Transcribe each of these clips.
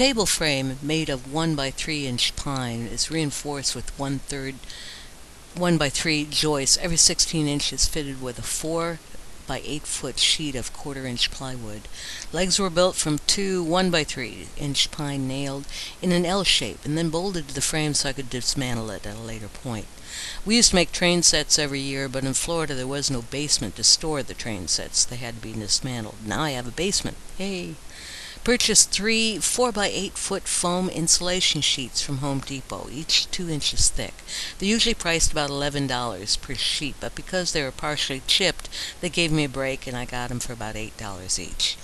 table frame, made of 1 by 3 inch pine, is reinforced with 1/3 joists. Every 16 inches fitted with a 4 by 8 foot sheet of 1/4 inch plywood. Legs were built from two 1 by 3 inch pine nailed in an L shape and then bolted to the frame so I could dismantle it at a later point. We used to make train sets every year, but in Florida there was no basement to store the train sets. They had to be dismantled. Now I have a basement. Hey! Purchased 3 4 by 8 foot foam insulation sheets from Home Depot, each 2 inches thick. They're usually priced about $11 per sheet, but because they were partially chipped, they gave me a break and I got them for about $8 each.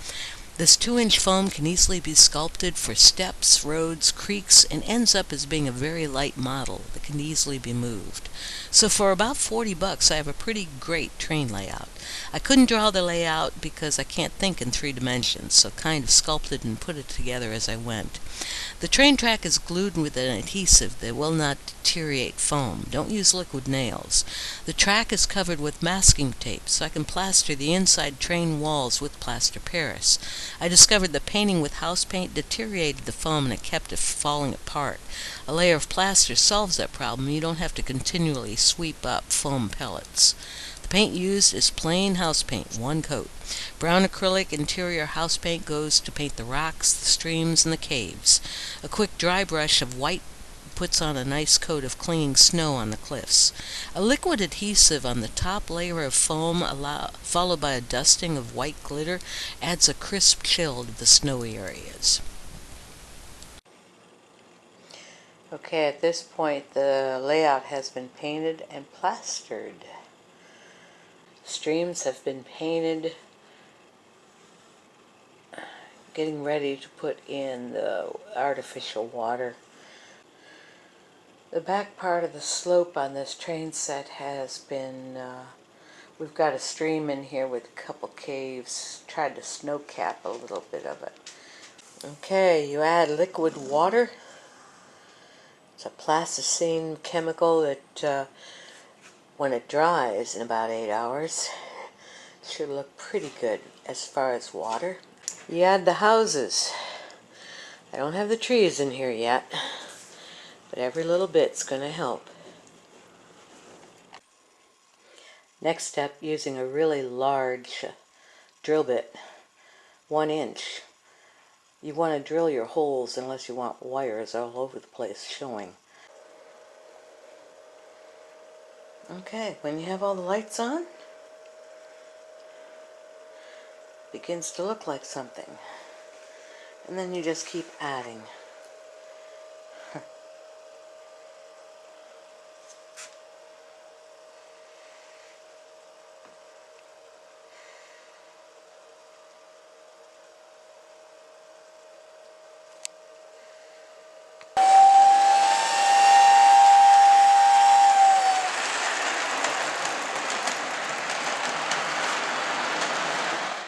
This 2-inch foam can easily be sculpted for steps, roads, creeks, and ends up as being a very light model that can easily be moved. So for about $40, I have a pretty great train layout. I couldn't draw the layout because I can't think in 3 dimensions, so kind of sculpted and put it together as I went. The train track is glued with an adhesive that will not deteriorate foam. Don't use liquid nails. The track is covered with masking tape, so I can plaster the inside train walls with plaster Paris. I discovered that painting with house paint deteriorated the foam and it kept it falling apart. A layer of plaster solves that problem. You don't have to continually sweep up foam pellets. The paint used is plain house paint, 1 coat. Brown acrylic interior house paint goes to paint the rocks, the streams, and the caves. A quick dry brush of white puts on a nice coat of clinging snow on the cliffs. A liquid adhesive on the top layer of foam, followed by a dusting of white glitter, adds a crisp chill to the snowy areas. Okay, at this point the layout has been painted and plastered. Streams have been painted, getting ready to put in the artificial water. The back part of the slope on this train set has been, we've got a stream in here with a couple caves. Tried to snow cap a little bit of it. Okay, you add liquid water. It's a plasticine chemical that when it dries in about 8 hours, should look pretty good as far as water. You add the houses. I don't have the trees in here yet, but every little bit's going to help. Next step, using a really large drill bit, 1 inch. You want to drill your holes unless you want wires all over the place showing. Okay, when you have all the lights on, it begins to look like something. And then you just keep adding.